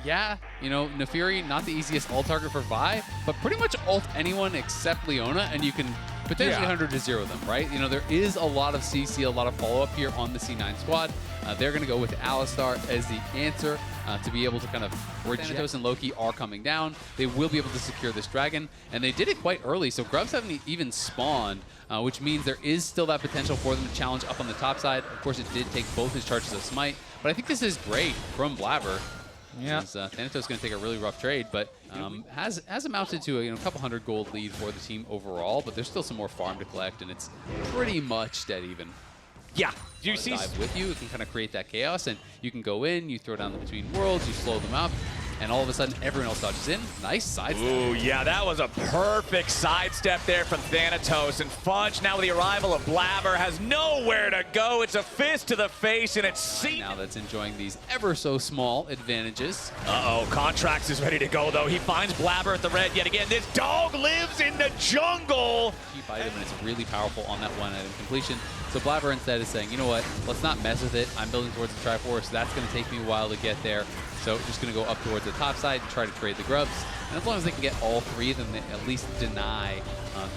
yeah, you know, Nefiri, not the easiest ult target for Vi, but pretty much ult anyone except Leona, and you can potentially 100 to 0 them, right? You know, there is a lot of CC, a lot of follow-up here on the C9 squad. They're going to go with Alistar as the answer to be able to kind of Thanatos and Loki are coming down. They will be able to secure this dragon, and they did it quite early, so Grubs haven't even spawned, which means there is still that potential for them to challenge up on the top side. Of course, it did take both his charges of Smite, but I think this is great from Blabber. Yeah, Thanatos is going to take a really rough trade, but has amounted to a couple hundred gold lead for the team overall. But there's still some more farm to collect, and it's pretty much dead even. Yeah, do you see? Dive with you, it can kind of create that chaos, and you can go in, you throw down the between worlds, you slow them up, and all of a sudden everyone else dodges in. Nice sidestep. Ooh, yeah, that was a perfect sidestep there from Thanatos. And Fudge, now with the arrival of Blabber, has nowhere to go. It's a fist to the face, and it's seen. Now that's enjoying these ever so small advantages. Uh-oh, Contrax is ready to go, though. He finds Blabber at the red yet again. This dog lives in the jungle. Keep item, and it's really powerful on that one item completion. So Blabber instead is saying, you know what, let's not mess with it. I'm building towards the Triforce. That's going to take me a while to get there. So just going to go up towards the top side and try to trade the grubs. And as long as they can get all three, then they at least deny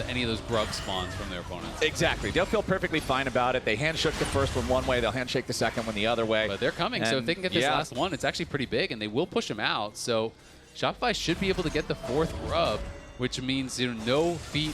any of those grub spawns from their opponents. Exactly. They'll feel perfectly fine about it. They handshook the first one way. They'll handshake the second one the other way. But they're coming. And so if they can get this last one, it's actually pretty big, and they will push them out. So Shopify should be able to get the fourth grub, which means no feat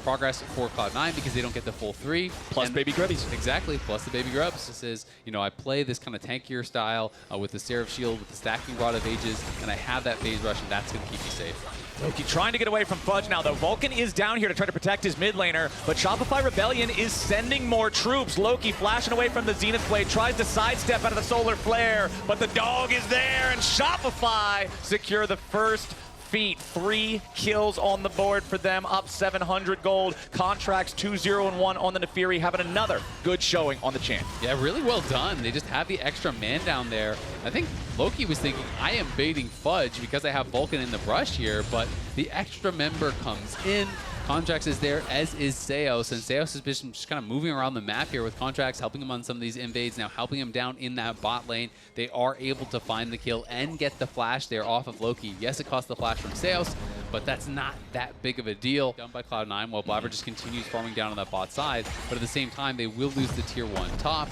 progress for Cloud9 because they don't get the full 3. Plus baby grubbies. Exactly, plus the baby grubs. This is, I play this kind of tankier style with the Seraph Shield, with the stacking Rod of Ages, and I have that phase rush, and that's going to keep you safe. Loki trying to get away from Fudge now, though. Vulcan is down here to try to protect his mid laner, but Shopify Rebellion is sending more troops. Loki flashing away from the Zenith Blade, tries to sidestep out of the Solar Flare, but the dog is there, and Shopify secure the first feat. 3 kills on the board for them, up 700 gold. Contracts 2-0-1 on the Nefiri, having another good showing on the champ. Yeah, really well done. They just have the extra man down there. I think Loki was thinking, I am baiting Fudge because I have Vulcan in the brush here, but the extra member comes in. Contrax is there, as is Seos, and Seos has been just kind of moving around the map here with Contrax, helping him on some of these invades, now helping him down in that bot lane. They are able to find the kill and get the flash there off of Loki. Yes, it cost the flash from Seos, but that's not that big of a deal. Done by Cloud9 while Blabber just continues farming down on that bot side, but at the same time, they will lose the tier 1 top,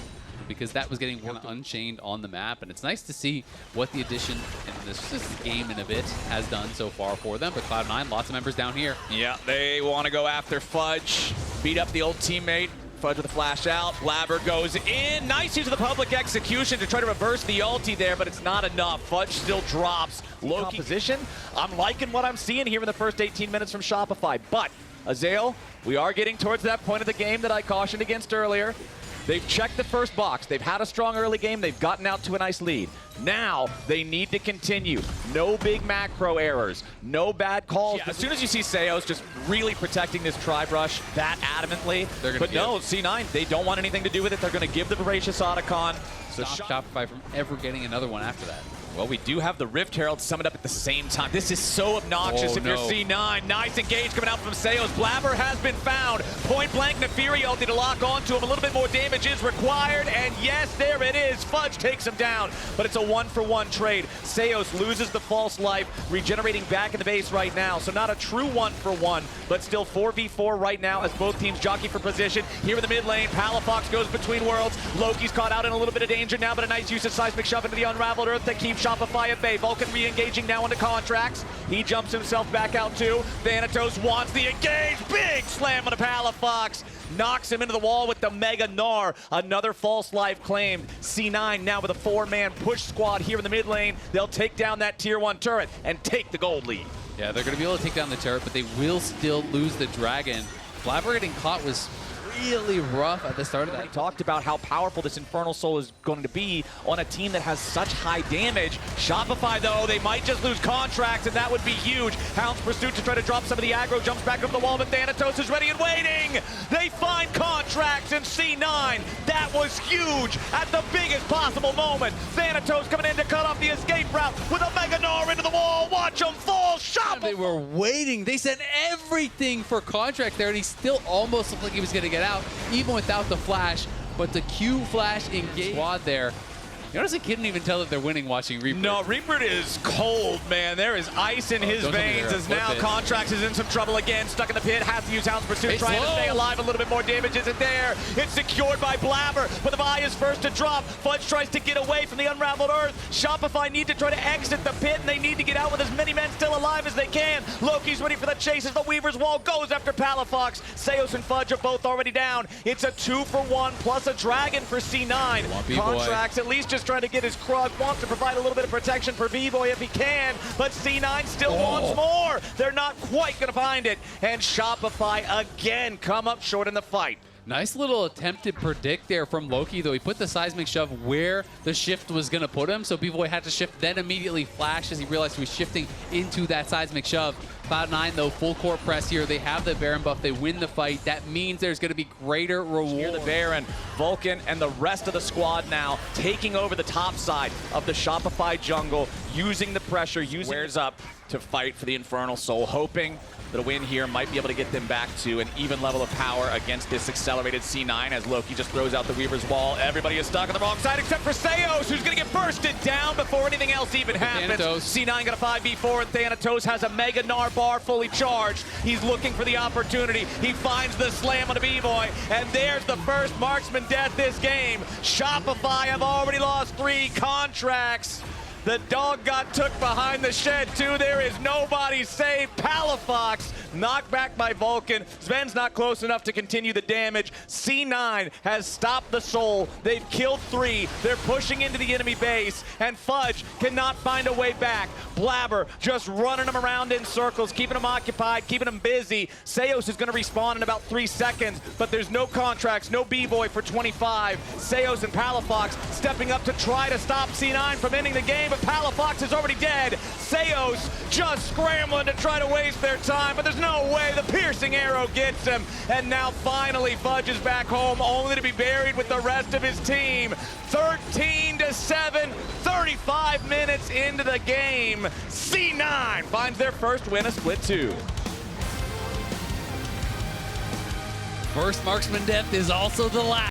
because that was getting kind of unchained on the map. And it's nice to see what the addition in this game in a bit has done so far for them. But Cloud9, lots of members down here. Yeah, they want to go after Fudge, beat up the old teammate. Fudge with a flash out. Blabber goes in. Nice use of the public execution to try to reverse the ulti there, but it's not enough. Fudge still drops. Low position. I'm liking what I'm seeing here in the first 18 minutes from Shopify. But, Azael, we are getting towards that point of the game that I cautioned against earlier. They've checked the first box. They've had a strong early game. They've gotten out to a nice lead. Now, they need to continue. No big macro errors. No bad calls. Yeah, as soon as you see Seos just really protecting this tribe rush that adamantly. But no, C9, they don't want anything to do with it. They're going to give the Voracious Otacon. So Shopify from ever getting another one after that. Well, we do have the Rift Herald summoned up at the same time. This is so obnoxious if you're C9. Nice engage coming out from Seos. Blabber has been found. Point blank, Nefiri ulti to lock onto him. A little bit more damage is required. And yes, there it is. Fudge takes him down. But it's a 1-for-1 trade. Seos loses the false life, regenerating back in the base right now. So not a true 1-for-1, but still 4v4 right now as both teams jockey for position. Here in the mid lane, Palafox goes between worlds. Loki's caught out in a little bit of danger now, but a nice use of Seismic Shove into the Unraveled Earth that keeps Shopify at bay. Vulcan re-engaging now into Contracts. He jumps himself back out too. Thanatos wants the engage. Big slam on a Palafox. Knocks him into the wall with the Mega Gnar. Another false life claimed. C9 now with a 4-man push squad here in the mid lane. They'll take down that tier 1 turret and take the gold lead. Yeah, they're going to be able to take down the turret, but they will still lose the dragon. Blabber getting caught was really rough at the start of that. We talked about how powerful this Infernal Soul is going to be on a team that has such high damage. Shopify, though, they might just lose Contracts, and that would be huge. Hound's Pursuit to try to drop some of the aggro, jumps back up the wall, but Thanatos is ready and waiting. They find Contracts in C9. That was huge at the biggest possible moment. Thanatos coming in to cut off the escape route with a Mega Gnar into the wall. Watch him fall. Shopify. They were waiting. They sent everything for Contract there, and he still almost looked like he was going to get out, even without the flash. But the Q flash engage squad there, You honestly couldn't even tell that they're winning watching Reaper. No, Reaper is cold, man. There is ice in his veins as now Contracts is in some trouble again. Stuck in the pit, has to use Hound's Pursuit, trying to stay alive. A little bit more damage isn't there. It's secured by Blabber, but the Vi is first to drop. Fudge tries to get away from the unraveled earth. Shopify need to try to exit the pit, and they need to get out with as many men still alive as they can. Loki's ready for the chase as the Weaver's Wall goes after Palafox. Seos and Fudge are both already down. It's a 2-for-1 plus a dragon for C9. Contracts at least just trying to get his Krug, wants to provide a little bit of protection for B-Boy if he can, but C9 still wants more. They're not quite going to find it, and Shopify again come up short in the fight. Nice little attempt to predict there from Loki, though. He put the seismic shove where the shift was going to put him, so B-Boy had to shift, then immediately flash as he realized he was shifting into that seismic shove. Cloud9, though, full court press here. They have the Baron buff. They win the fight. That means there's going to be greater reward. Here the Baron, Vulcan, and the rest of the squad now taking over the top side of the Shopify jungle, using the pressure, using Wears up to fight for the Infernal Soul, hoping that a win here might be able to get them back to an even level of power against this accelerated C9 as Loki just throws out the Weaver's Wall. Everybody is stuck on the wrong side except for Seos, who's going to get bursted down before anything else even happens. Thanatos. C9 got a 5v4, and Thanatos has a Mega Gnar bar fully charged. He's looking for the opportunity. He finds the slam on the B-Boy, and there's the first marksman death this game. Shopify have already lost 3 contracts. The dog got took behind the shed, too. There is nobody safe. Palafox knocked back by Vulcan. Sven's not close enough to continue the damage. C9 has stopped the Soul. They've killed 3. They're pushing into the enemy base, and Fudge cannot find a way back. Blabber just running them around in circles, keeping them occupied, keeping them busy. Seos is going to respawn in about 3 seconds, but there's no contracts, no B-Boy for 25. Seos and Palafox stepping up to try to stop C9 from ending the game, but Palafox is already dead. Seos just scrambling to try to waste their time, but there's no way. The piercing arrow gets him, and now finally Fudge is back home, only to be buried with the rest of his team. 13-7, 35 minutes into the game. C9 finds their first win, a split 2. First marksman death is also the last.